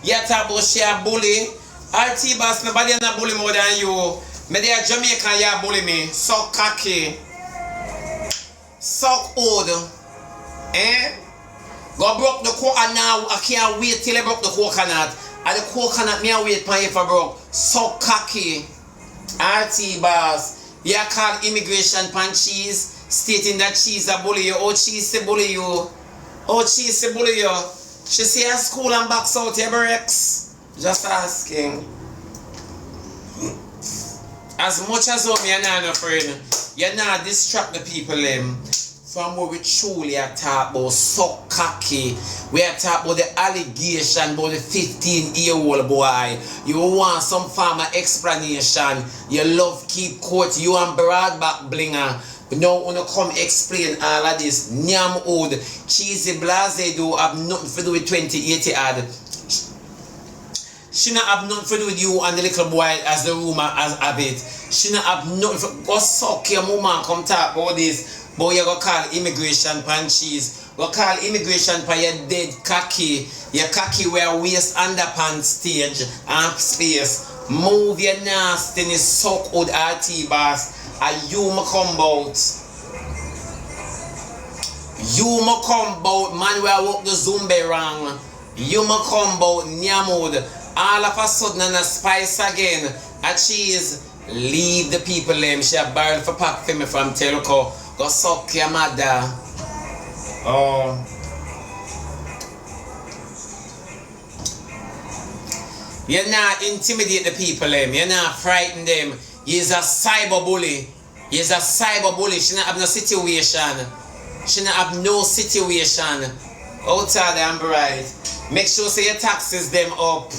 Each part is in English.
You talk about she a bully. RT boss, nobody not bully more than you. Me they a Jamaican, you bully me. Suck cocky. Suck old. Eh? Go broke the coconut now. I can't wait till I broke the coconut. And the coconut me a wait for you for broke. Suck cocky. RT boss. You call immigration pan cheese. Stating that cheese a bully you. Oh, cheese a bully you. Oh, cheese a bully you. She say at school and box out your bricks. Just asking. As much as me and I'm afraid, you not distract the people from what we truly are talking about. So cocky. We are talking about the allegation about the 15-year-old boy. You want some form of explanation. You love keep court. You and broadback blinger. Now wanna come explain all of this. Nyam old, cheesy blase do have nothing to do with 2080 ad. She not have nothing to do with you and the little boy as the rumor as have it. She not have nothing to go suck your mama come talk about this. Boy, you go call immigration pan cheese. Go call immigration pan your dead cocky. Your cocky wear waist underpants stage and space. Move your nastiness suck old RT boss. And you ma come bout. You ma come bout, man, where I walk the Zumba wrong. You ma come bout, Nyamud. All of a sudden, and a spice again. A cheese, leave the people them. She a barrel for pack for me from Telco. Go suck your mother. Oh. You not intimidate the people them. You not frighten them. He's a cyber bully. He's a cyber bully. She not have no situation. She not have no situation. Outside the amber right. Make sure say your taxes them up.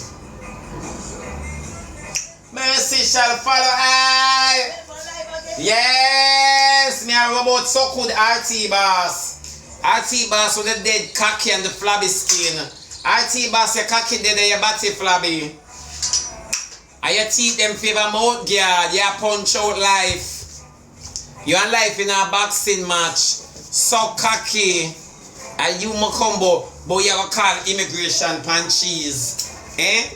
Mercy shall follow I. Yes, me a robot so good RT boss. RT boss with the dead cocky and the flabby skin. RT boss your cocky dead and your body flabby. And your teeth them favor mouth guard. You punch out life. You and life in a boxing match. So cocky. And you ma combo. But you go call immigration pan cheese. Eh?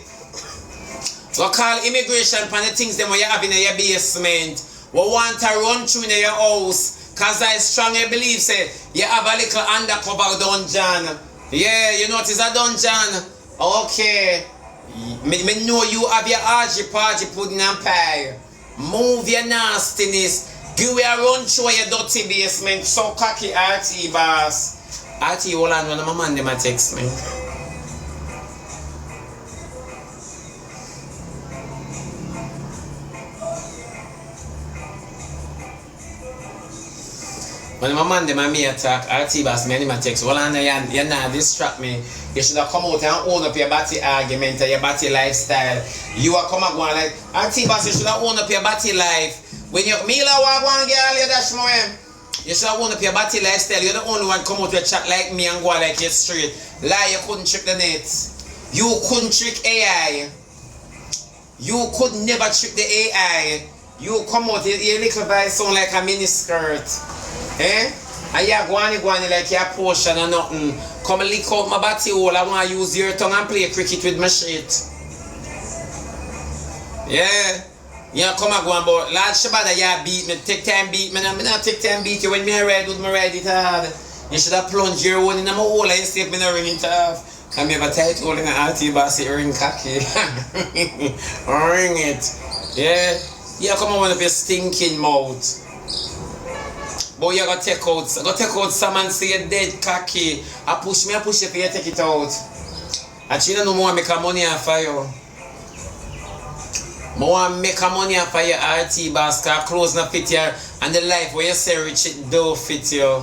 So call immigration pan the things them what you have in your basement. We want to run through in your house. Cause I strongly believe say you have a little undercover dungeon. Yeah, you know it is a dungeon. Okay. Me know you have your RG party pudding and pie. Move your nastiness. Give me a run through your dirty basement. So cocky RT boss. RT hold on when my man them a text me. When my man them a me attack, RT boss me and him a text. Hold on, you not distract me. You should have come out and own up your body argument and your body lifestyle. You are come and go on like, RT boss, you should have own up your body life. When you, me la walk one girl, you dash more. You should have own up your body lifestyle. You're the only one come out with a chat like me and go like you straight. Lie, you couldn't trick the net. You couldn't trick AI. You could never trick the AI. You come out, your little guy sound like a mini skirt. Eh? And you go on like your portion or nothing. Come and lick out my body hole. I want to use your tongue and play cricket with my shit. Yeah. You come and go on about Lord Shebada, you beat me. Take time beat me. I'm not take time beat you. When me ride with me ride it hard. You should have plunged your one in my hole and instead me not ring it off. I have a tight hole in the RT boss, ring cocky. Ring it. Yeah. You come on with your stinking mouth. But you gotta take out some and say you're dead cocky. I push you for you take it out. And she don't know more make a money off of you. More make a money off of your RT basket, clothes not fit you, and the life where you say rich it do fit you.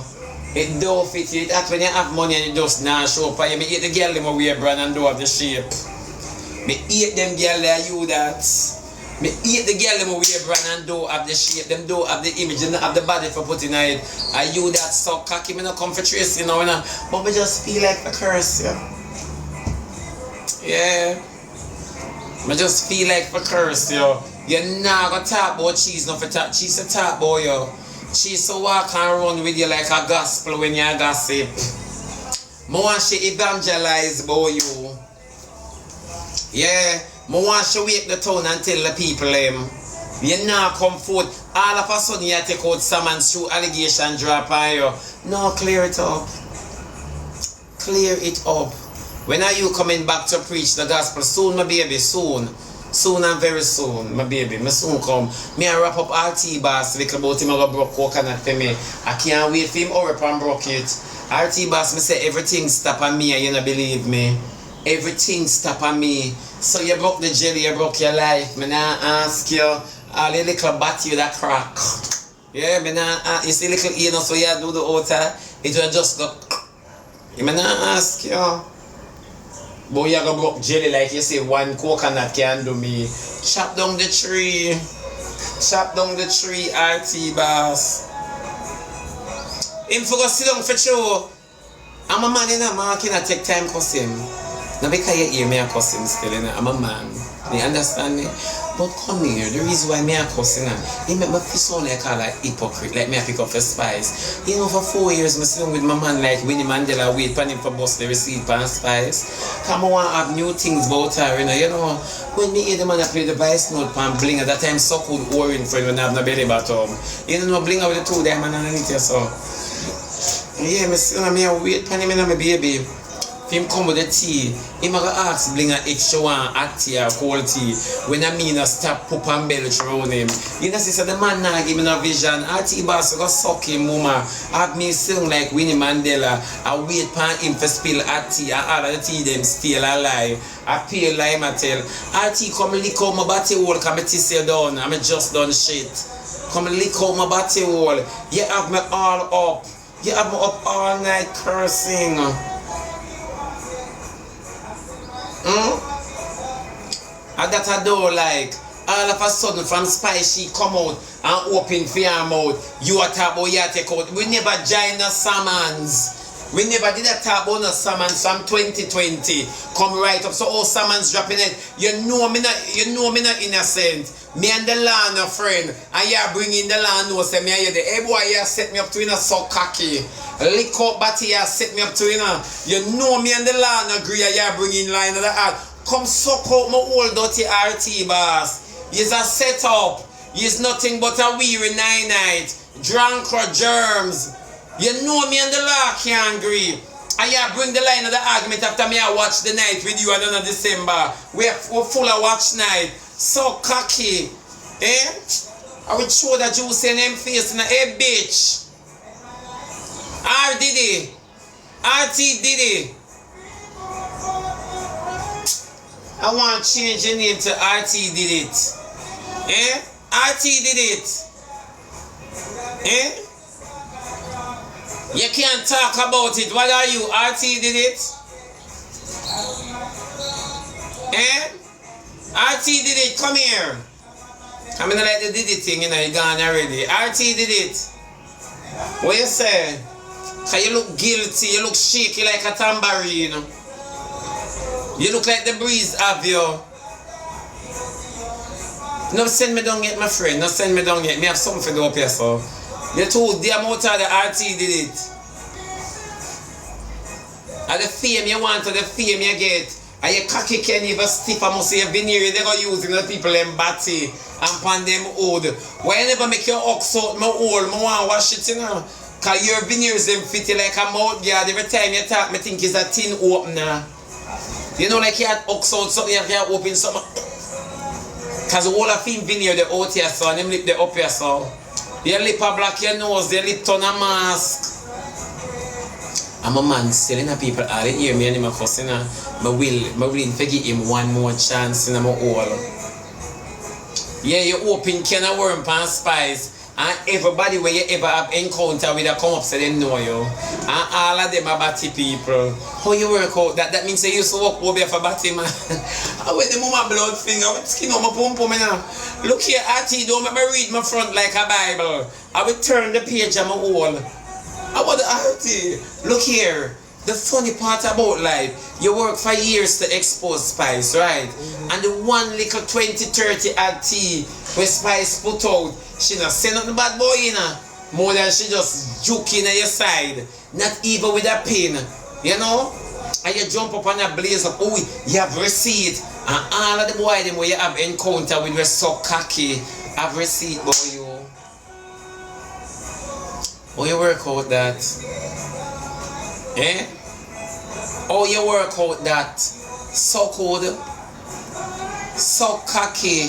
It do fit you. That's when you have money and it just not show up for you. Me eat the girl them who wear brand and do have the shape. Me eat them girl that you that. Me eat the girl them who wear brand and do have the shape, them do have the image, them have the body for putting it. Are you that so cocky? Me not come for trace, you know, but me just feel like a curse, yeah. Yeah. Me just feel like a curse, yo. You're not gonna talk about cheese, no for talk. Cheese a talk about you. Cheese so walk and run with you like a gospel when you gossip. Me want she evangelize about you. Yeah, I want to wake the town and tell the people you now come forth. All of a sudden you take out summons through allegation drop on you. No, clear it up. Clear it up. When are you coming back to preach the gospel? Soon, my baby, soon. Soon and very soon, my baby. Me soon come. Me I wrap up RT Boss. Little about him I go broke coconut for me. I can't wait for him hurry up and broke it. RT Boss, me say everything stop on me and you don't believe me. Everything stop on me. So you broke the jelly, you broke your life. Me now ask you, all the little batty that crack. Yeah, me now you see little ear, so you do the outer, it will just go. Me now ask you. But you go broke jelly like you say one coconut can do me. Chop down the tree. Chop down the tree, RT Boss. Him for go sit down for sure. I'm a man in a market, I take time to cuss him. Now because you hear me a cuss him still, I'm a man. You understand me? But come here, the reason why me a cussing he make me feel sound like a hypocrite, like me a pick up a spice. You know, for 4 years, I sit with my man like Winnie Mandela, wait for him for bust the receipt for spice. Come I want to have new things about her, you know. When me hear the man play the vice note pan bling, at that time so cool orange friend when I have no belly bottom. You know, bling with the two diamond underneath you, so. Yeah, me a wait for him and my baby. Him come with the tea, him gonna ask bling a extra one hot tea or cold tea. When I mean a stop poop and belch around him. You know, see, so the man now give me no vision. RT Boss go suck him, mama. Have me sing like Winnie Mandela. I wait for him to spill hot tea and all of the tea them still alive. I pay lime I tell. RT come lick out my body hole, come me tissue you down. I'm just done shit. Come lick out my body hole. You have me all up. You have me up all night cursing. And that I do like all of a sudden from spice she come out and open for your mouth. You are talk about you take out. We never join the summons. We never did a talk about no summons from 2020. Come right up. So all summons dropping it. You know me not innocent. Me and the land a friend. And you bringing the land no say me and you the hey boy you set me up to so cocky. Lick up batty you set me up to You know me and the land agree you bringing line of the heart. Come suck out my old dirty RT Boss. He's a setup. He's nothing but a weary night. Drunk or germs. You know me and the law can't agree. And you bring the line of the argument after me I watch the night with you and on December. We're full of watch night. So cocky. Eh? I will show that you say them face in a hey bitch. R did it. RT did it. I want to change your name to RT did it. Eh? RT did it. Eh? You can't talk about it. What are you? RT did it? Eh? RT did it. Come here. I'm gonna let the did it thing, you know, you gone already. RT did it. What you say? Cause you look guilty, you look shaky like a tambourine. You look like the breeze have you. No send me down yet, my friend. No send me down yet. Me have something to do up here, so. You told the amount of the RT did it. And the fame you want, or the fame you get. And your cocky can't even stiff. I must say a veneer they go using the people in batty and pan them old. Why you never make your ox out my old? I want to wash it, you know. Cause your veneers them fit like a mouth guard. Every time you talk, me think it's a tin opener. You know, like you had ox out something, you have to open something. Cause the whole of him veneer the out here, so and them lip the up here, so. Your lip are black, your nose, your lip turn a mask. I'm a man selling a people all in here, me and him a cussing. I will forgive him one more chance in my all. Yeah, you open can of worm and spice. And everybody where you ever have encounter with a come up so they know you. And all of them are batty people. How you work out that? That means you used to walk over for batty man. I wear the mama blood finger, I skin on my pum pum now. Look here, Auntie, don't make me read my front like a Bible. I will turn the page on my wall. I want the Auntie. Look here. The funny part about life, you work for years to expose spice, right? And the one little 20-30 ad tea where spice put out, she not say nothing bad boy, you know. More than she just joking at your side. Not even with a pin, you know? And you jump up on a blaze of, oh, you have receipt. And all of the boy them where you have encounter with were so cocky, have receipt boy you. How you work out that? Eh? How you work out that? So good, so cocky.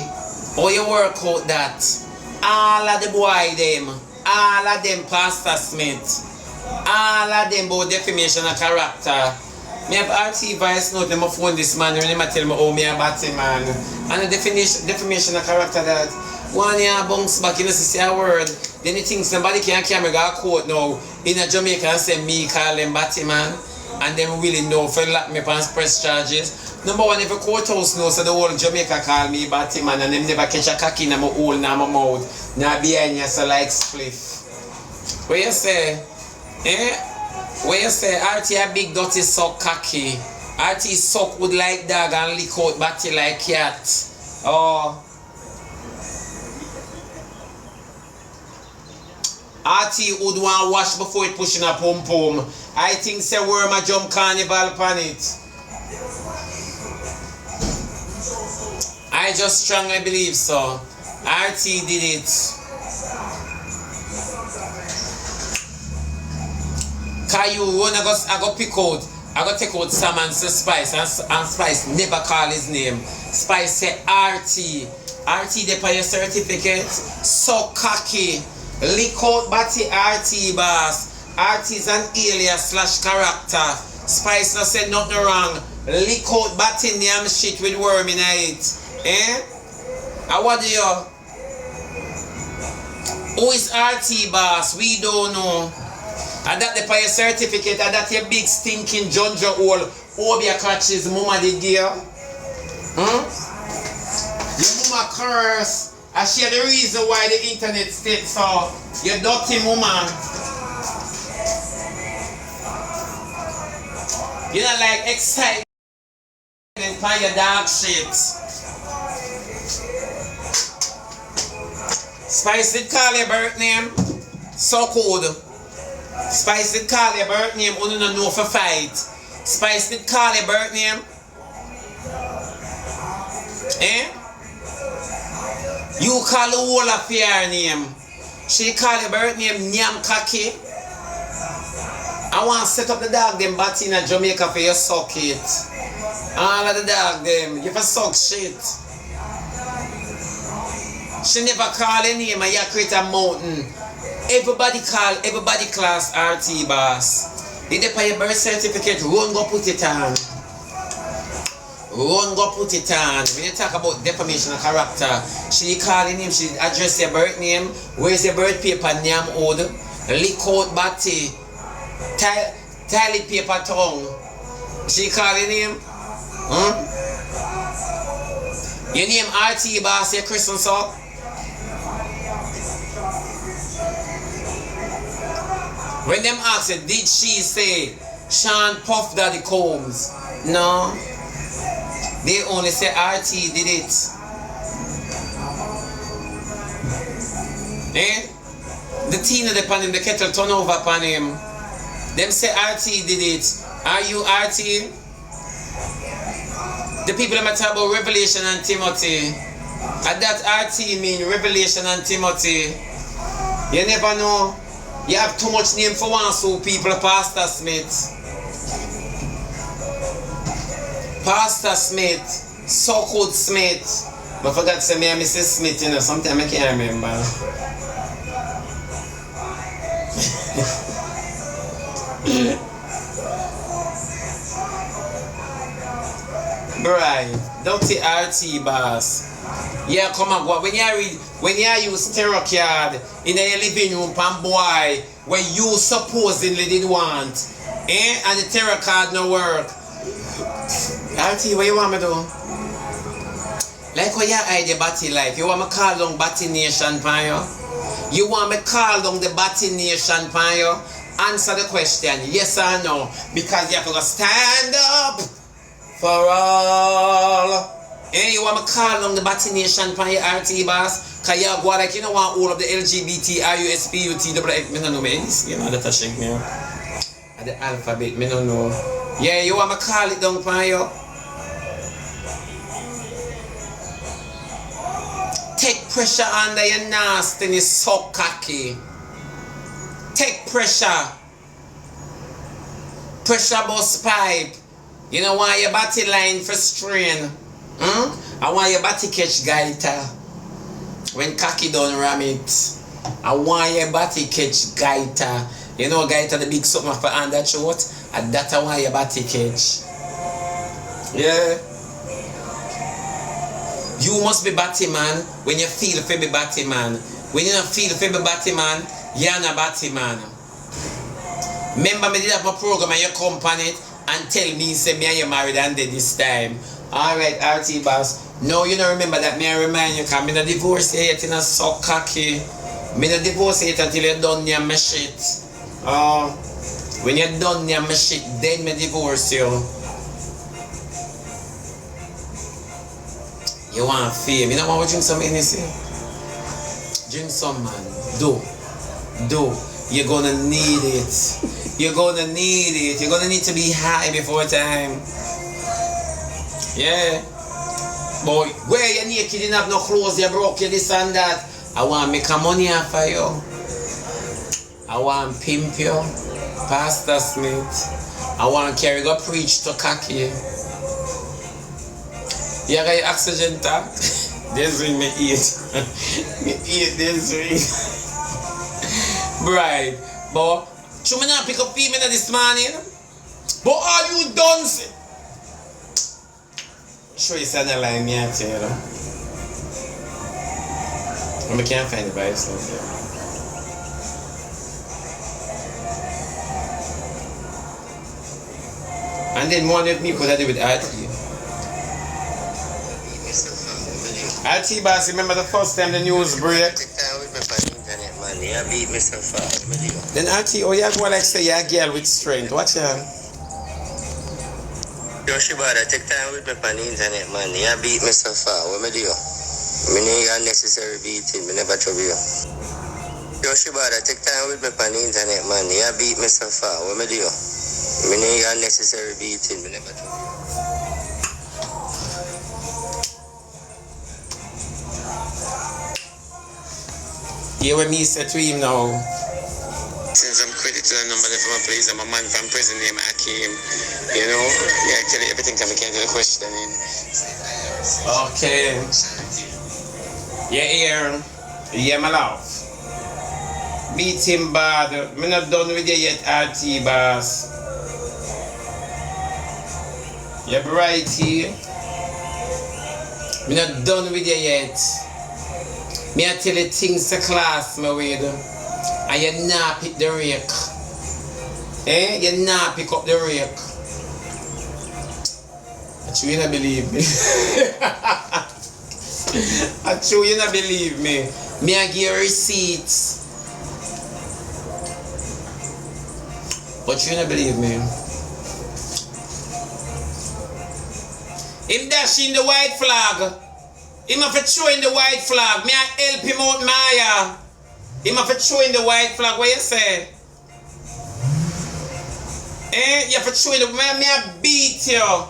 How you work out that? All of the boy them, all of them Pastor Smith, all of them about defamation of character. Me have RT voice note, them phone this man, when they tell me, oh, me a batty man. And the defamation of character that one year bounce back, you know, see a word. Then he thinks somebody can carry a court now in a Jamaica and say me call them batty man. And them really know for lock me upon press charges. Number one, if a courthouse knows so the whole Jamaica call me batty man and them never catch a cocky in my hole in my mouth. Now behind you so like spliff. What you say? Eh? Where you say RT a big dirty suck cocky. RT suck would like dog and lick out batty like cat. Oh. RT would want wash before it pushing a pum pum. I think say worm a jump carnival pan it. I just strongly believe so. RT did it. Cause you wanna I go pick out, I go take out Sam and say Spice and Spice never call his name. Spice say RT. RT they pay your certificate. So cocky. Lick out batty RT boss. RT is an alias / character. Spice no said nothing wrong. Lick out batty name shit with worm in it. Eh? And what do you? Who is RT boss? We don't know. And that the pay certificate, and that your big stinking junjo hole over your crutches, mama did give. Hmm? Your mama curse. And she the reason why the internet state so. You dirty mama. You know like excited by your dog shit. Spice did call your birth name. So cold. Spice did call your birth name, only no know for fight. Spice did call your birth name. Eh? You call the whole of your name. She call your birth name Nyam Kaki. I want to set up the dog them bat in a Jamaica for you suck it. All of the dog them, you for suck shit. She never call your name and you create a mountain. Everybody class RT boss. Did they pay your birth certificate? Run go put it on. Run go put it on. When you talk about defamation of character, she calling him, she address your birth name. Where's your birth paper? Name old. Lick out batty. Toilet paper tongue. She calling him. Hmm? Your name RT boss, your Christmas up. When them ask her, did she say Sean Puff Daddy Combs? No. They only say RT did it. Eh? The Tina upon him, the kettle turn over upon him. Them say RT did it. Are you RT? The people that talk about Revelation and Timothy. And that RT mean Revelation and Timothy. You never know. You have too much name for one so people, Pastor Smith. Pastor Smith, so called Smith. But I forgot to say me and Mrs. Smith, you know, sometimes I can't remember. Right, dirty RT boss. Yeah, come on, go. When you use tarot card in your living room, pan boy, where you supposedly did want, eh? And the tarot card no work. RT, what you want me to do? Like what you hide the batty life. You want me call down Batty Nation pan you? You want me call down the Batty Nation pan you? Answer the question, yes or no? Because you have to go stand up for all. Eh, you want me call down the Batty Nation pan your RT boss? Cause you go like you know want all of the LGBT, RUSPUT, me no know me. You know that I shake me. The alphabet, me no know. Yeah, you want me call it down pan you? Take pressure under your nastiness, so cocky. Take pressure. Pressure bust pipe. You know why your body line for strain? I want your body catch gaita. When cocky don't ram it. I want your body catch gaita. You know gaita the big something for under throat? And that I want your body catch. Yeah. You must be Batman when you feel for be Batman. When you don't feel for be Batman, you're not Batman. Remember me did have a program and you come on it and tell me say me and you married and did this time. Alright, RT boss. No, you don't remember that. Me I remind you because me not divorce you yet in a so cocky. Me not divorce you yet until you're done your my shit. When you're done your my shit, then me divorce you. You want fame. You don't want to drink some anything? Drink some, man. Do. You're gonna need it. You're gonna need it. You're gonna need to be high before time. Yeah. Boy, where you're naked, you didn't have no clothes, you broke, you this and that. I want to make a money off of you. I want to pimp you. Pastor Smith. I want to carry go preach to cocky. You got your oxygen tank? This ring me eat. Me eat this ring. Right. But should me not pick up female this morning? But are you done? Sure you said that line me I tell you. I can't find it by itself here. And then one of me could have do with RT. RT boss, remember the first time the news break? Then RT, oh you go like say you're a girl with strength. Watch out. Yo, Shebada, take time with me on the internet, man. I beat myself out. What me do? Me need unnecessary beating. Me never trouble you. Yo, Shebada, take time with me on the internet, man. I beat myself out. What me do? Me need unnecessary beating. Me never trouble you. Yeah, what me say to him now? Since I'm credited to the number from a place, I'm a man from prison named Akeem. You know, yeah, actually everything can be to the questioning. Okay. Yeah, here. Yeah, my love. Beat him bad. Me not done with you yet, RT boss. You be right here. Me not done with you yet. Me I tell you things to class me with. And you not pick the rake. You not pick up the rake. I true you not believe me. I true you not believe me. Me I give you receipts. But you not believe me. Him dashing the white flag. Him have to throw in the white flag. Me I help him out, Maya. Him have to throw in the white flag. What you say? You have to throw in the... Me I beat you.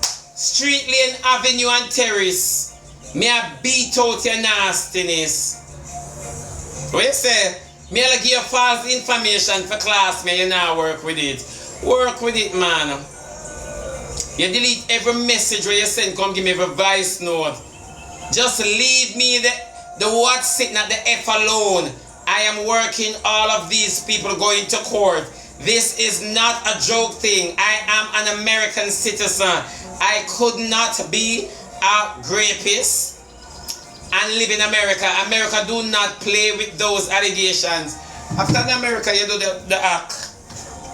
Street Lane Avenue and Terrace. Me I beat out your nastiness. What you say? Me I give you false information for class. Me you not work with it. Work with it, man. You delete every message where you send. Come give me every voice note. Just leave me the what's sitting at the F alone. I am working all of these people going to court. This is not a joke thing. I am an American citizen. I could not be a rapist and live in America. America do not play with those allegations. After in America you do the act.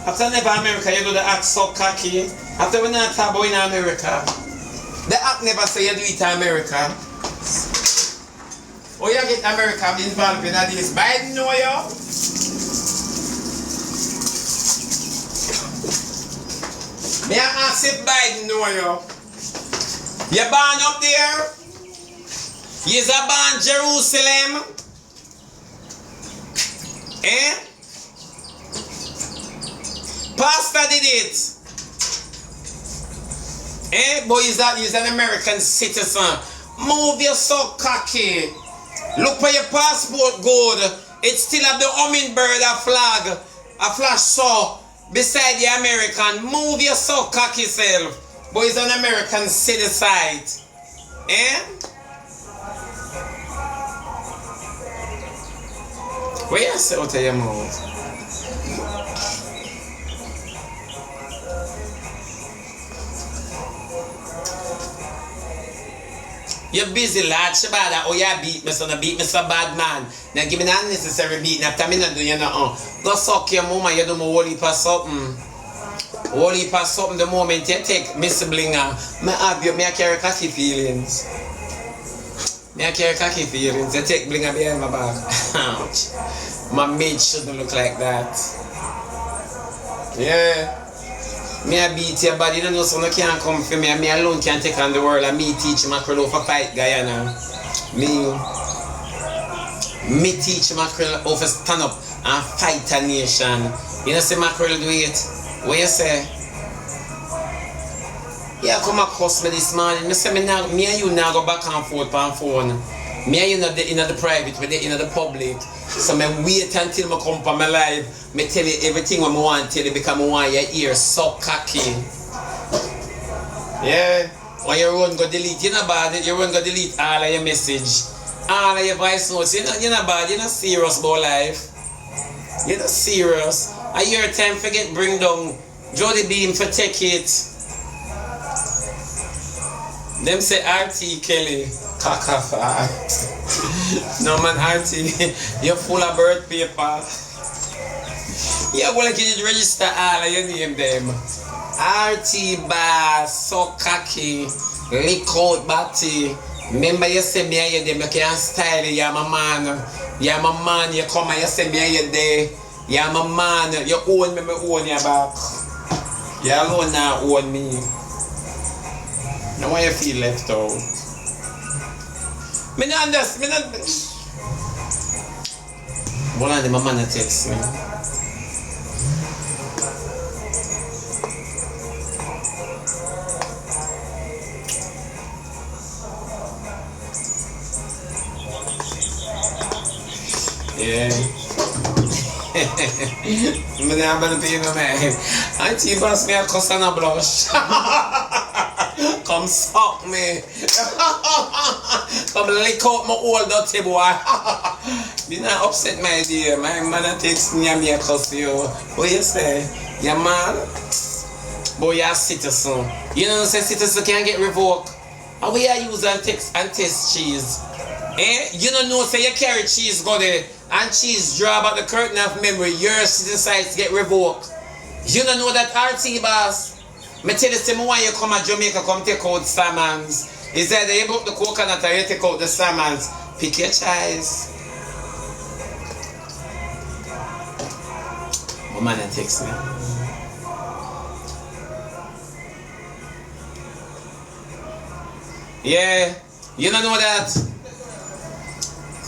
After never America you do the act so cocky. After we not talk about in America. The act never say you do it in America. Oh, you get America involved in this. Biden know you? May I ask if Biden know you? You born up there? You're born Jerusalem? Pastor did it. Boy, he's an American citizen. Move your so cocky. Look for your passport good. It still have the hummingbird a flag. A flash so beside the American. Move your so cocky self. But it's an American city site. Eh? Where you say out of your mouth? You're busy, lad. Shebada, oh, you beat me, so beat me so bad, man. Now give me the unnecessary beating after me not do you know. Go suck your mama, you do my whole heap of something. Whole heap of something the moment you take Miss Blinger. I carry cocky feelings. I carry cocky feelings. You take Blinger behind my back. Ouch. My mate shouldn't look like that. Yeah. Me I beat your body, you don't know someone can't come for me. Me alone can't take on the world. And me teach mackerel for fight Guyana. Me teach mackerel how to stand up and fight a nation. You know say mackerel do it? What you say? Yeah, come across me this morning. Me say me and you now go back and forth on phone. Me and you not in the private, we in the public. So me wait until me come for my live. Me tell you everything what I want to tell you because I want your ear so cocky. Yeah. When you run go delete, you know bad, you run go delete all of your message. All of your voice notes. You're not bad, you're not serious about life. You're not serious. A year time forget bring down Jody Beam for take it. Them say RT Kelly. Cockafat. No man, RT, you're full of birth paper. Yeah, well, can you register all of your name them? RT Bass, so cocky, lick out batty. Remember you say me and you them, you can't style it, you're my man. You're my man, you come and you say me and you there. You're my man, you own me, me own your back. You alone now own me. Now why you feel left out? Me not understand. One of them, my man text me. Yeah. Me not about to pay no man. Auntie boss me a cuss and a blush. Come suck me. Come lick out my old dirty boy. Be not upset my dear. My man takes me and me a cuss you. What you say? You man? Boy, you're a citizen. You know say citizen can't get revoked. How we are use and test cheese? Eh? You don't know say you carry cheese go there and cheese draw about the curtain of memory. Your citizen to get revoked. You don't know that RT boss. Me tell you, say, why you come to Jamaica, come take out salmons. Is either you book the coconut or you take out the salmons. Pick your choice. My man text me. Yeah, you don't know that.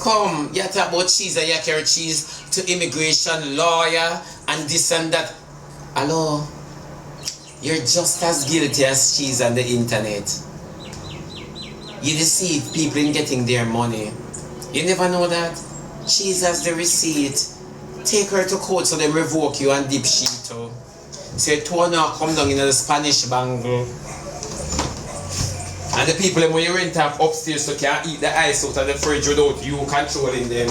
Come, you talk about cheese and you carry cheese to immigration, lawyer, and this and that. Hello? You're just as guilty as cheese on the internet. You deceive people in getting their money. You never know that? Cheese has the receipt. Take her to court so they revoke you and dip sheet. So you now come down in the Spanish bangle. And the people when you rent up upstairs so can't eat the ice out of the fridge without you controlling them.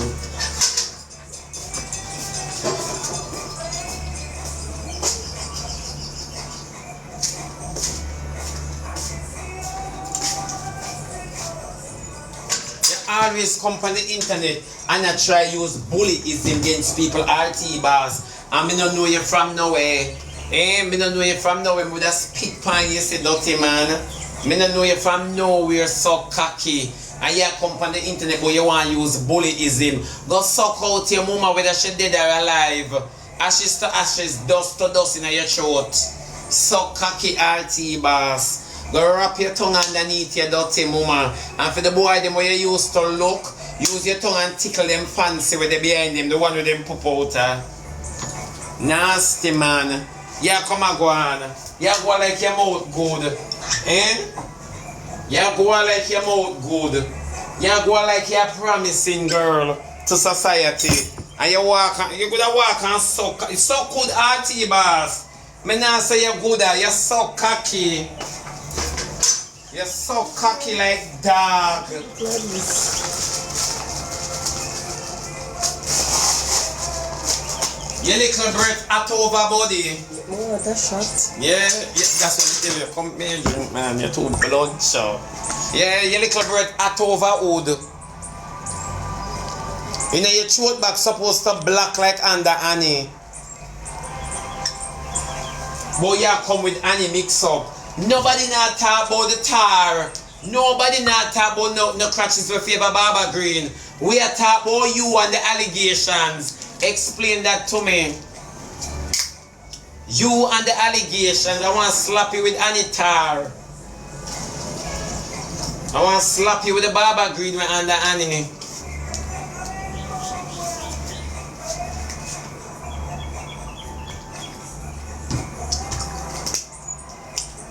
Always come on the internet and I try use bullyism against people, RT bars. And me not know you from nowhere. Me not know you from nowhere. With a spit pan you say dirty man. Me not know you from nowhere so cocky. And you come on the internet but you want to use bullyism. Go suck out your mama whether she dead or alive. Ashes to ashes, dust to dust in your throat. So cocky RT bars. Go wrap your tongue underneath your dirty mama. And for the boy them where you used to look, use your tongue and tickle them fancy with the behind them, the one with them pop out. Nasty man. Yeah, come and go on. Yeah, go like your mouth good. Eh? You go like your mouth good. You go like you're promising girl to society. And you gonna walk and suck. It's so good RT boss. Me not say you're good, you're so cocky. You're so cocky like dog. Your little breath at over body. Oh, that's shot. Yeah, that's what you tell you. Come here, drink, man. You're too blood, so. Yeah, your little breath at over wood. You know, your throat back supposed to black like under Annie. But you come with Annie mix up. Nobody not talk about the tar. Nobody not talk about no crutches with favor Barbara Green. We are talk about you and the allegations. Explain that to me. You and the allegations. I want to slap you with Annie tar. I want to slap you with the Barbara Green under Annie.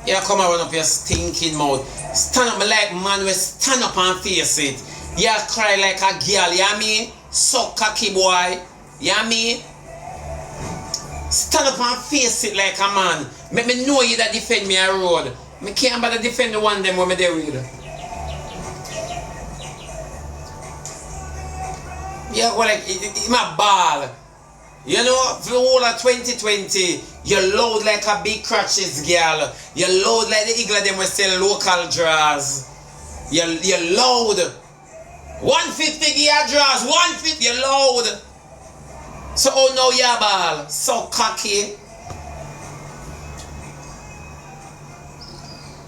Yeah, come and run up your stinking mouth. Stand up like man, we stand up and face it. Yeah, cry like a girl, you know me? So cocky boy, you know me? Stand up and face it like a man. Make me know you that defend me a road. Me can't bother defend the one them when me there with. Yeah, well, like, it's my ball. You know, for the whole of 2020, you're loud like a big crutches girl. You're loud like the eagle them will sell local draws. You're loud. 150 gear draws, 150, you're loud. So, oh no, you're ball. So cocky.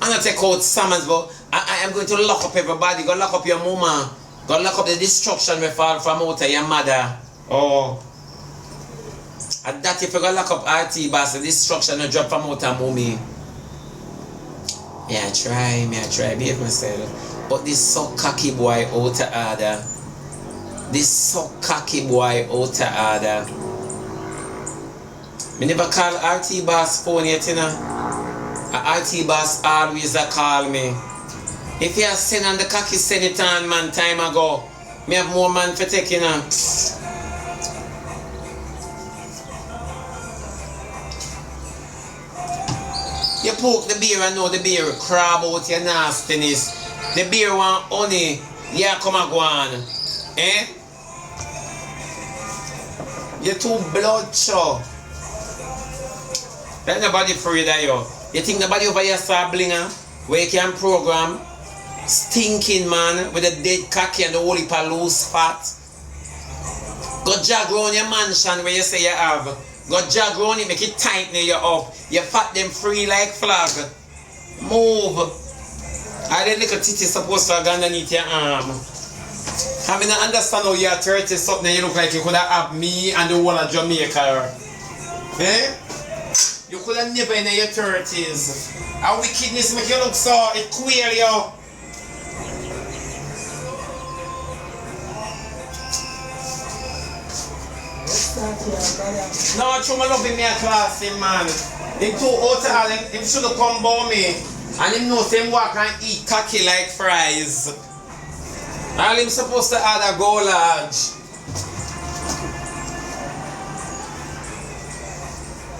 I'm going to take out summons, but I am going to lock up everybody. Go lock up your mama. Go lock up the destruction we fall from out of your mother. Oh. And that if you go lock up RT boss, the destruction will drop from out of mommy. Yeah, I try, behave myself. But this so cocky boy out of order. This so cocky boy out of order. Me never call RT boss phone yet, you know. RT boss always call me. If you send on the cocky, send it on, man, time ago. Me have more man for taking on. You poke the beer and know the beer crab out your nastiness. The beer want honey. Yeah, come and go on. Eh? You're too bloodshot. Let nobody afraid of you. You think nobody over here saw blinger? Where you can program? Stinking man with a dead cocky and the whole heap of loose fat. Go jog around your mansion where you say you have. Go jog around it, make it tighten you up. You fat them free like flag. Move. Are the little titty supposed to go underneath your arm? I mean, I understand how you're 30 something, you look like you could have me and the whole of Jamaica. Eh? You could have never in your 30s. And wickedness make you look so, it queer you. No, true, I love him, a class, him, man. Him too out of all, him should have come by me. And him knows him walk and eat cocky like fries. All him supposed to add a go large.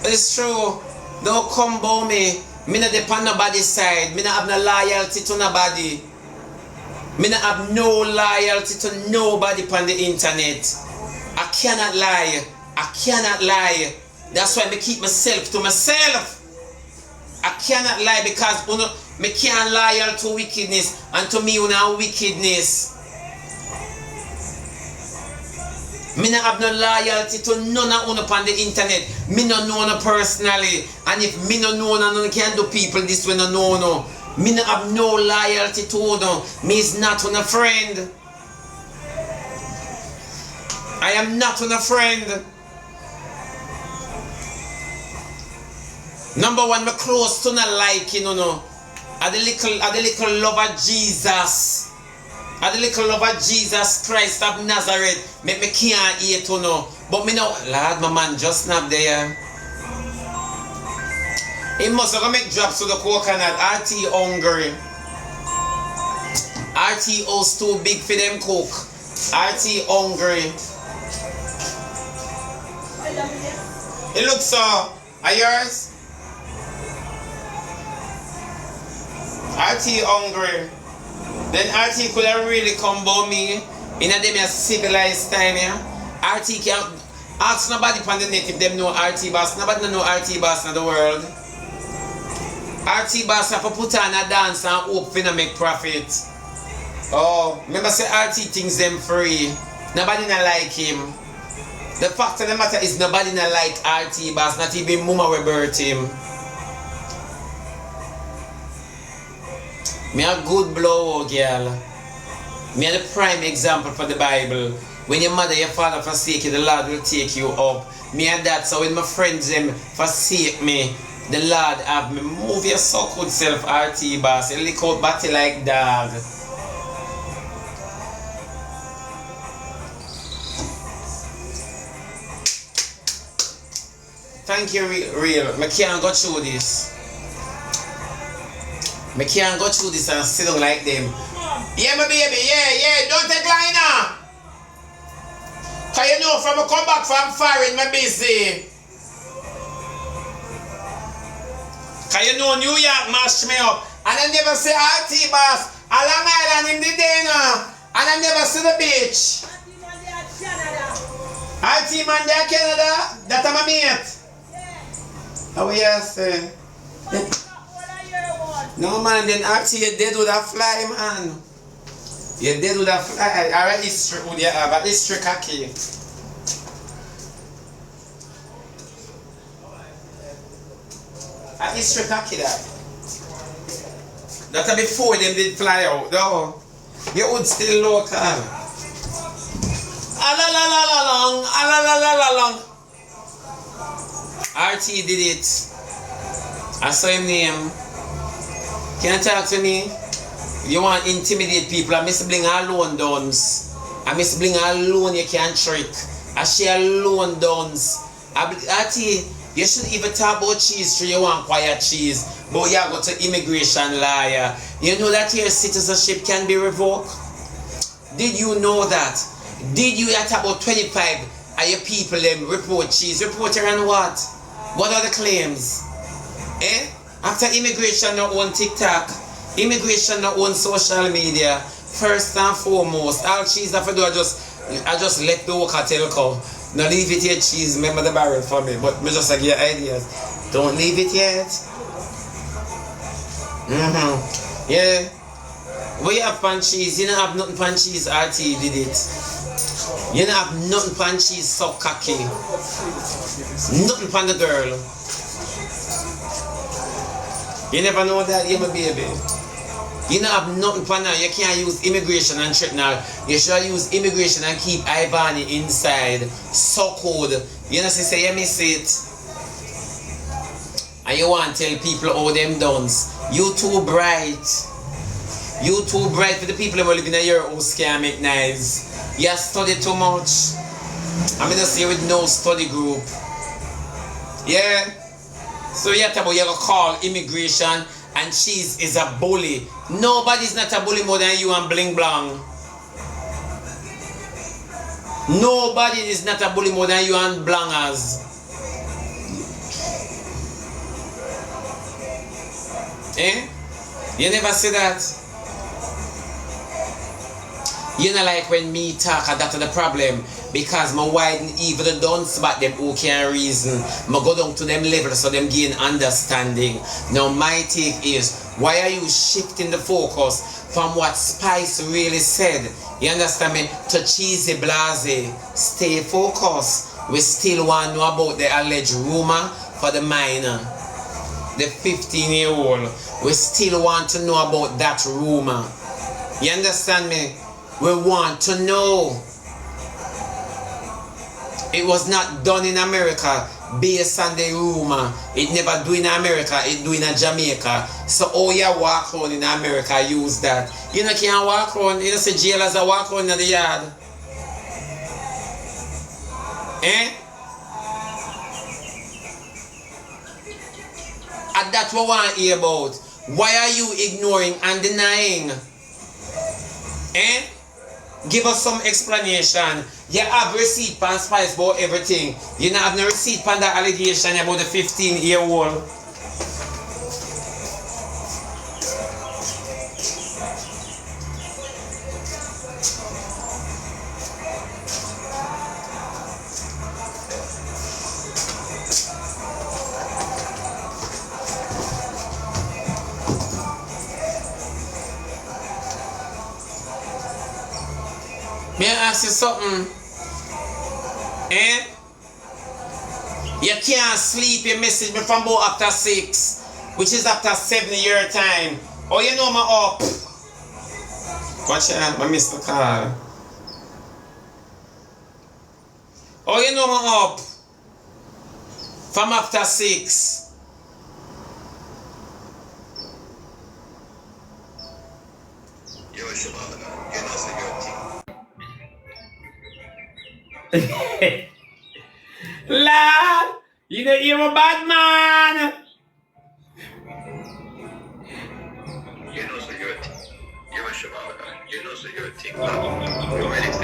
It's true. Don't come by me. Me not depend on nobody's side. Me not have no loyalty to nobody. Me not have no loyalty to nobody on the internet. I cannot lie. I cannot lie. That's why I keep myself to myself. I cannot lie because me can't lie to wickedness and to me una wickedness. Me not have no loyalty to none of you on the internet. Me no know no personally. And if me no know no can do people this way no know no. Me not have no loyalty to you. Me is not on a friend. I am not on a friend. Number one, me close to not like you know. I the little love of Jesus. I the little love of Jesus Christ of Nazareth. Me can't eat you know. But me know, Lord, my man just snap there. He must have make drops to the coconut. RT hungry. RT house too big for them cook. RT hungry. It looks so. Are yours? RT hungry. Then RT could have really come by me in a them civilized time here. RT can't ask nobody from the net if them know RT boss. Nobody know RT boss in the world. RT boss have to put on a dance and hope for to make profit. Oh, remember say RT thinks them free. Nobody not like him. The fact of the matter is nobody not like RT boss, not even mama will birth him. Me a good blow, girl. Me a the prime example for the Bible. When your mother, your father forsake you, the Lord will take you up. Me and that, so when my friends them forsake me, the Lord have me. Move your so good self, RT boss. You lick out batty like dog. Thank you, real. I can't go through this. I can't go through this and sit down like them. Yeah, my baby, yeah, don't take line now. Cause you know, from I come back from foreign, I'm busy. Cause you know, New York mashed me up. And I never say RT boss. A Long Island in the day now. And I never see the beach. RT man there Canada. That I'm a mate. How you say? No man, then RT you dead with a fly, man. You dead with a fly. Alright, history would you have a history cocky. A history cocky that. That's before them did fly out, though. You would still local. Long. RT did it. I saw him name. Can you talk to me? You want to intimidate people? I miss bling alone dons. I miss bling alone you can't trick. I share alone dons. RT, you shouldn't even talk about cheese so you want quiet cheese. But you go to immigration lawyer. You know that your citizenship can be revoked? Did you know that? Did you at about 25 of your people them report cheese? Report her on what? What are the claims? Eh? After immigration not own TikTok, immigration not own social media, first and foremost, all cheese that I do I just let the worker tell co. Now leave it yet cheese, remember the barrel for me, but me just like your ideas. Don't leave it yet. Yeah. What you have pan cheese? You don't have nothing pan cheese, RT did it. You don't have nothing pan cheese so cocky. Nothing pan the girl. You never know that, you my baby. You don't have nothing for now. You can't use immigration and threaten her. You should use immigration and keep Ivani inside. So cold. You know, say you miss it. And you want to tell people how them done. You too bright. You too bright for the people who live in your house can't make nice. You study too much. I'm gonna say with no study group. Yeah. So you have to call immigration and cheese is a bully. Nobody's not a bully more than you and bling blang. Nobody is not a bully more than you and blangers. Eh? You never say that? You know, like when me talk, that's the problem. Because my widen even the dunce but them who can't reason. I go down to them level so them gain understanding. Now my take is, why are you shifting the focus from what Spice really said? You understand me? To cheesy blase. Stay focused. We still want to know about the alleged rumor for the minor. The 15-year-old. We still want to know about that rumor. You understand me? We want to know. It was not done in America based on the rumor. It never do in America, it do in Jamaica. So all you walk around in America use that. You know can't walk around, you know say jailers are walk around in the yard. Eh? And that's what we want to hear about. Why are you ignoring and denying? Eh? Give us some explanation. You have receipt pan Spice about everything. You not have no receipt pan that allegation about the 15-year-old. May I ask you something? Eh? You can't sleep, you message me from about after 6, which is after 7 year time. Oh, you know me up. Watch out, I missed the call. Oh, you know me up. From after 6. Yo, Shebada, you know, so you're Lad, you know you're a bad man. You know, so you're a Shebada. You know, so you're a thing. You ready for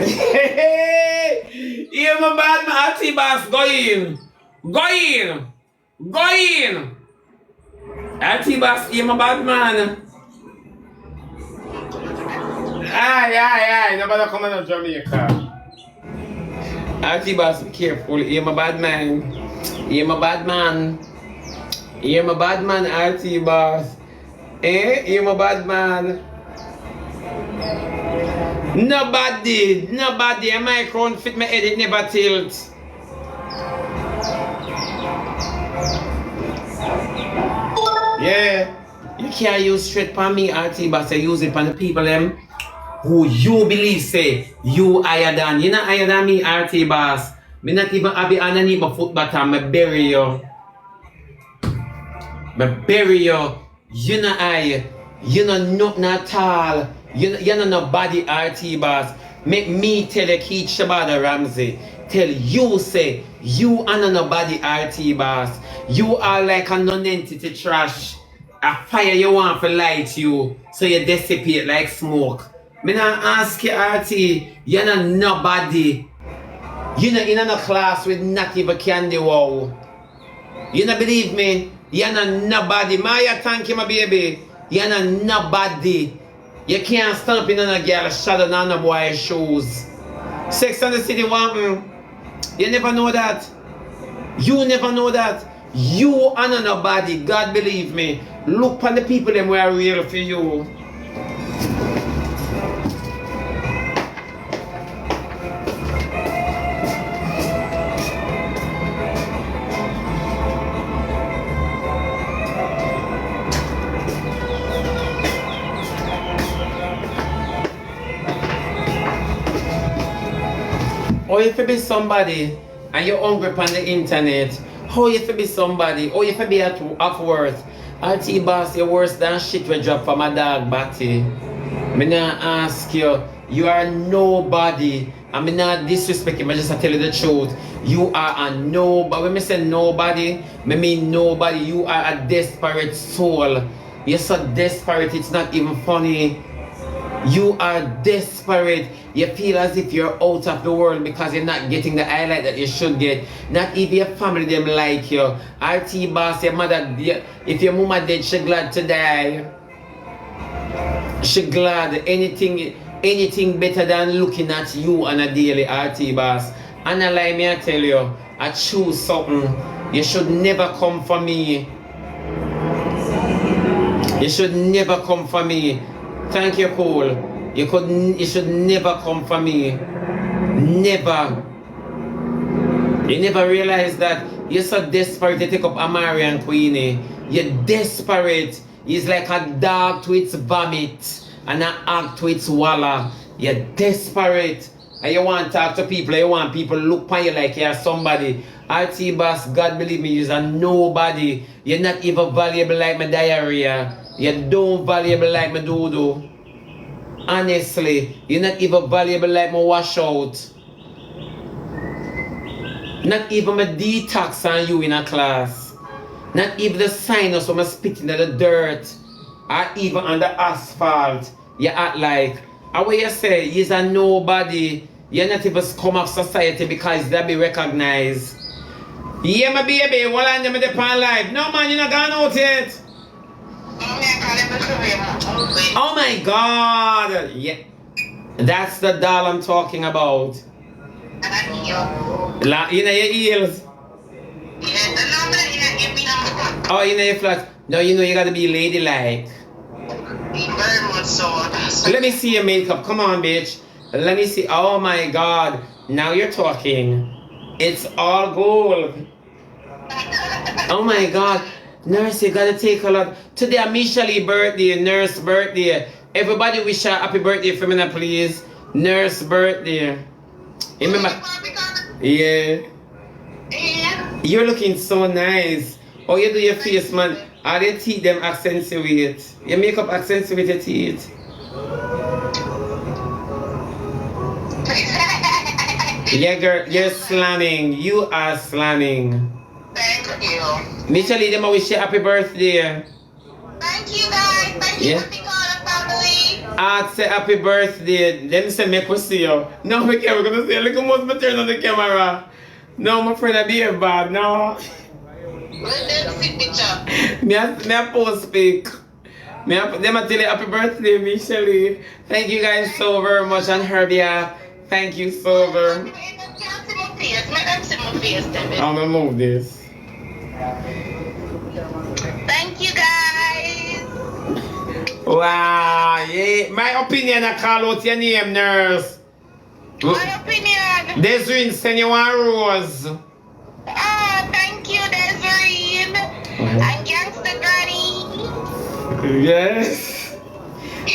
it? You're a bad man, T-Boss. Go in. Go in. Go in. T-Boss, you're a bad man. Aye. Nobody come on Jamaica. T-Boss, be careful. You're a bad man. You're a bad man. You're a bad man, T-Boss. Eh? You're a bad man. Nobody. A microphone fit my head, it never tilt. Yeah. You can't use straight for me, T-Boss. You use it for the people them who you believe say you higher than. You not higher than me, T-Boss. Me not even happy underneath my foot bottom. Me bury you. You not high. You know nothing at all. You know nobody, T-Boss. Make me tell you, Keith Shebada Ramsey. Tell you say you are nobody, T-Boss. You are like a non-entity trash. A fire you want to light you, so you dissipate like smoke. Me not ask you, RT, you're not nobody. You're not in a class with not even candy wow. You not believe me? You're not nobody. Maya, thank you, my baby. You're not nobody. You can't stand up in a girl's shadow on a boy's shoes. Sex and the City want you never know that. You never know that. You are not nobody. God believe me. Look on the people them who are real for you. Or if you be somebody and you're hungry on the internet, how if you be somebody, or if you be at work, T-Boss, you're worse than shit we drop from a dog batty. Me not ask you, you are nobody. I mean not disrespect you, I just tell you the truth. You are a nobody. When I say nobody, I mean nobody. You are a desperate soul. You're so desperate, it's not even funny. You are desperate. You feel as if you're out of the world because you're not getting the highlight that you should get. Not even your family them like you. T-Boss, your mother, if your mama dead, she glad to die. She glad. Anything better than looking at you on a daily, T-Boss. And I lie me, I tell you, I choose something. You should never come for me. You should never come for me. Thank you, Cole. You should never come for me. Never. You never realize that you're so desperate to take up Amari and Queenie. You're desperate. It's like a dog to its vomit and an hog to its walla. You're desperate. And you want to talk to people. You want people to look on you like you're somebody. T-Boss, God believe me, you're a nobody. You're not even valuable like my diarrhea. You don't valuable like my doo-doo. Honestly, you're not even valuable like my washout. Not even my detox on you in a class. Not even the sinus when I spit into the dirt. Or even on the asphalt. You act like How will you say he's a nobody? You're not even scum of society because that be recognized. Yeah, my baby, what on them in the pan life? No man, you're not gone out yet. Oh my God! Yeah, that's the doll I'm talking about. You know your heels. Oh, you know your flat. No, you know you gotta be ladylike. Very much so. Let me see your makeup. Come on, bitch. Let me see. Oh my God. Now you're talking. It's all gold. Oh my God. Nurse, you gotta take a lot. Today, Michelle birthday, nurse birthday. Everybody wish her happy birthday for me now, please. Nurse birthday. Remember? Yeah. You're looking so nice. Oh, you do your face, man. All your teeth, them accentuate. Your makeup accentuate your teeth. Yeah, girl, you're slamming. You are slamming. Thank you. Michelle, them wish you happy birthday. Thank you, guys. Thank you for being all family. I'd say happy birthday. Them say make we see you. No, we can't. We're gonna see you. Look how much me turn on the camera. No, my friend, I be a bad. No. Me a post speak. Them a tell you happy birthday, Michelle. Thank you guys so very much on her behalf. Thank you so very much. I'm gonna move this. Thank you, guys. Wow, yeah. My opinion, I call out your name, nurse. My opinion. Desiree, send you one rose. Ah, thank you, Desiree. And Gangsta Granny. Yes.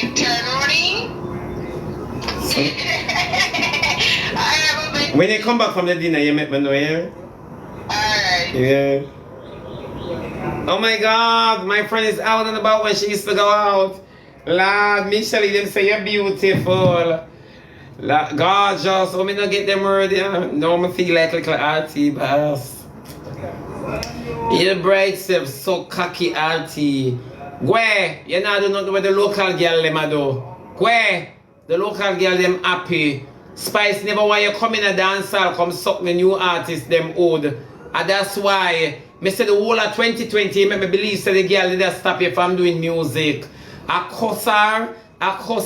Internally. When you come back from the dinner, you make me know, yeah? Alright. Yeah. Oh my God, my friend is out and about when she used to go out. Lord, Michelle, them say you're beautiful. Lord, gorgeous. Oh, me not get them ready. No, me feel like little arty boss. Your bright self, so cocky arty. Where? You know, do nothing with the local girl them a do. Where? The local girl them happy. Spice never want you come in a dance hall, come suck the new artist them old. And that's why me say the whole of 2020 make me believe say the girl did stop you from doing music. I cuss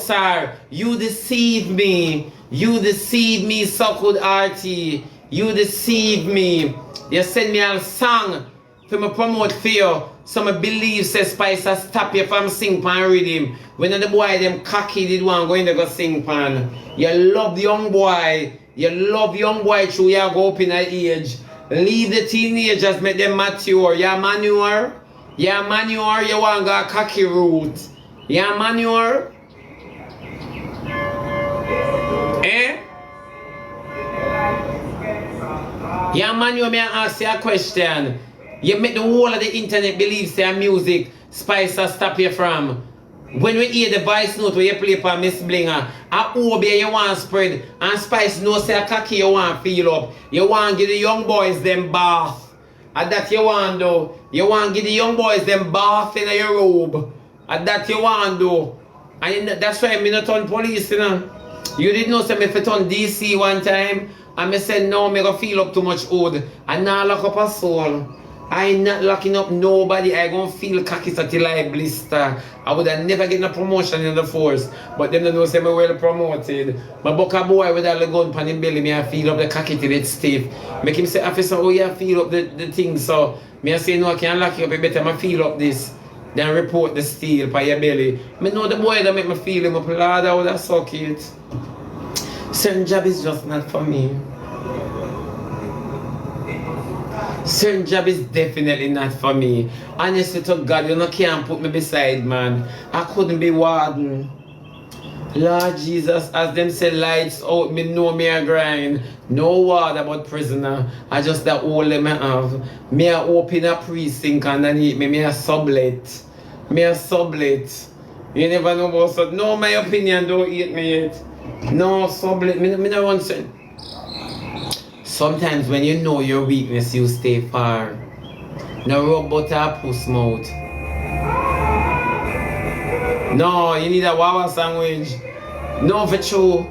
her. You deceive me. You deceive me, so good arty. You deceive me. You send me a song for me promote for you. So I believe say Spice stop you from sing pan rhythm. When the boy them cocky did one going to go sing pan. You love the young boy. You love young boy through you go up in a age. Leave the teenagers, make them mature. You manure. You manure, you want to go cocky route. You manure. Eh? You manure, may I ask you a question? You make the whole of the internet believe say music Spice stop you from. When we hear the voice note where you play for Miss Blinger, a OB you want spread, and Spice know say a cocky you want feel up. You want give the young boys them bath. And that you want do. You want give the young boys them bath in your robe. And that you want do. And that's why I'm not on police, you know. You didn't know say me fit on DC one time, and me said no, me go feel up too much old. And now lock up a soul. I ain't not locking up nobody. I gonna feel cocky till I blister. I would have never get a promotion in the force. But them don't know say me well promoted. My book a boy with all the gun pan him belly, me I feel up the cocky till it's stiff. Make him say, officer, oh yeah, feel up the thing. So me I say no, I can't lock you up, it better me feel up this. Then report the steel by your belly. Me know the boy that make me feel him up, Lord, I would have suck it. Certain job is just not for me. Certain job is definitely not for me. Honestly to God, you know, can't put me beside, man. I couldn't be warden. Lord Jesus, as them say lights out, me know me a grind. No word about prisoner. I just that all them I have. Me a open a precinct underneath me. Me a sublet. Me a sublet. You never know about so. No, my opinion don't eat me yet. No, sublet. Me no want to. Sometimes when you know your weakness, you stay far. No rub butter puss mouth. No, you need a wawa sandwich. No, for true,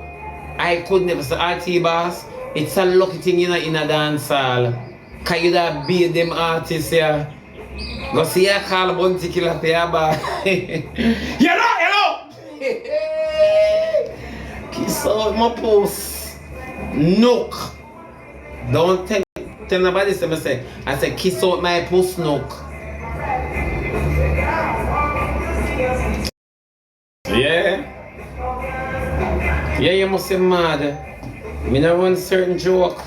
I could never say RT boss. It's a lucky thing in a dance hall. Can you that beat them artists here? Go see a call bounty killer for your bar. Hello! Kiss out my post. Nook. Don't tell nobody say I said kiss out my post nook. Yeah. Yeah, you must be mad. Me not run certain joke.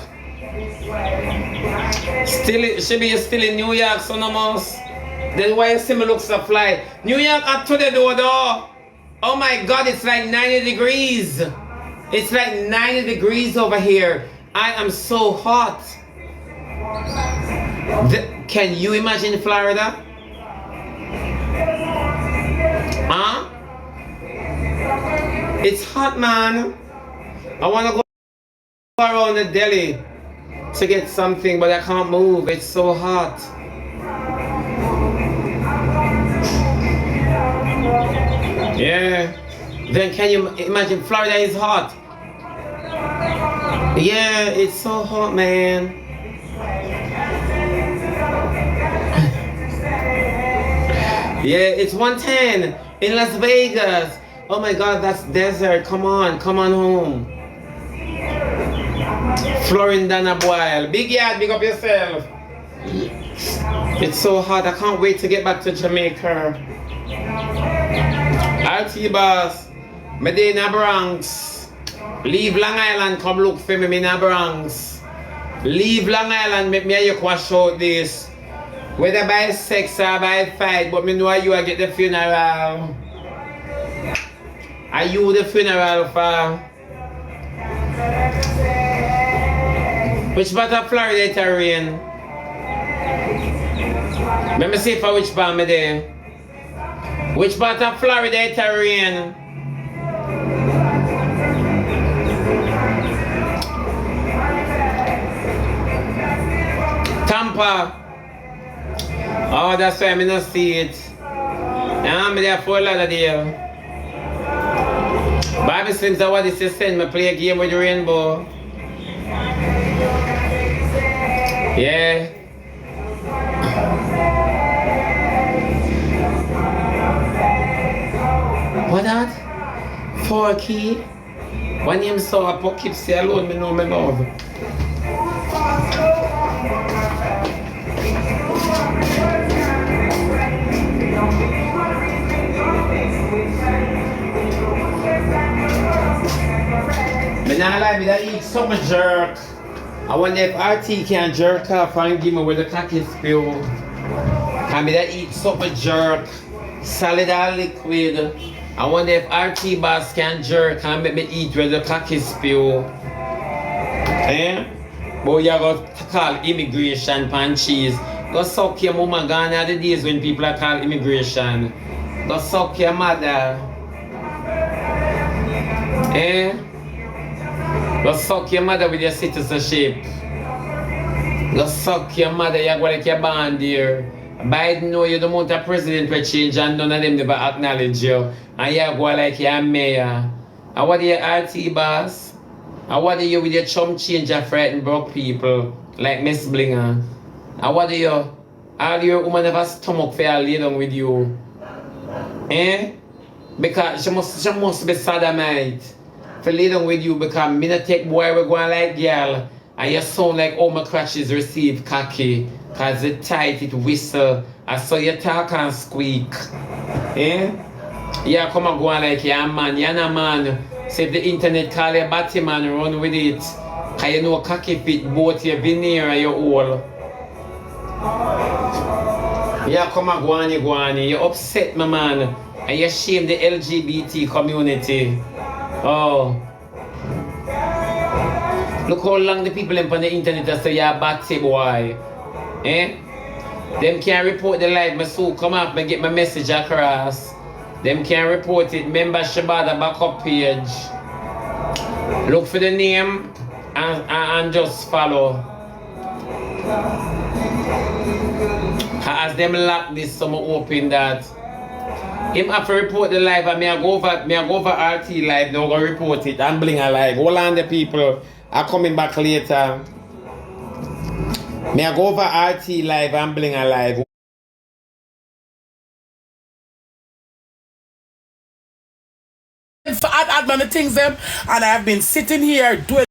She still in New York, son of us. Then why you see me look so fly? New York up to the door though. Oh my God, it's like 90 degrees. It's like 90 degrees over here. I am so hot. Can you imagine Florida? Huh? It's hot, man. I want to go around the deli to get something, but I can't move. It's so hot. Yeah. Then can you imagine Florida is hot? Yeah, it's so hot, man. Yeah, it's 110 in Las Vegas. Oh my God, that's desert. Come on home. Florindana boy. Big yard, big up yourself. It's so hot. I can't wait to get back to Jamaica. RT boss. Me dey in the Bronx. Leave Long Island, come look for me in the Bronx. Leave Long Island, make me and you quash out this. Whether by sex or by fight, but me know you I get the funeral. Are you the funeral for? Which part of Florida it rain? Let me see for which part me there. Which part of Florida it rain? Tampa. Oh, that's why I not see it. I'm there for a lot of deal. Bible Slims are what it says, send me play a game with the rainbow. Yeah. What that? 4 key? When him saw a Poughkeepsie alone, me know me love. Me not lie, me that eat so much jerk. I wonder if RT can jerk off and give me where the cocky spill. Can me that eat so much jerk, solid or liquid. I wonder if RT boss can jerk and make me eat where the cocky spill. Eh? But you got to call immigration pan cheese. Go suck your mama, gone are the days when people are called immigration. Go suck your mother. Eh? Go suck your mother with your citizenship. Go suck your mother, you go like your band here. Biden know you don't want a president to change and none of them never acknowledge you. And you go like your mayor. And what are your RT boss? And what are you with your chum change and frighten broke people like Miss Blinger? And what are you? All your woman have a stomach for her lay down with you. Eh? Because she must be sodomite. For lay down with you because me not take boy we going like girl and you sound like all my crutches receive cocky cause it tight, it whistle, I saw you talk and squeak. Eh? Yeah, come and go on like you're a man, you're not a man. So if the internet call you Batman, run with it. Cause you know cocky fit both your veneer and your hole. Yeah, come and go on, you upset my man and you shame the LGBT community. Oh. Look how long the people on the internet say you're a batty boy. Eh? Them can't report the live, my soul come up and get my message across. Them can't report it. Member Shebada backup page. Look for the name and just follow. As them lock this, some open that. Him have to report the live and me I go over RT live now go report it and bling a live. Hold on the people are coming back later. Me I go over RT live and bling a live. Add many things them, and I have been sitting here doing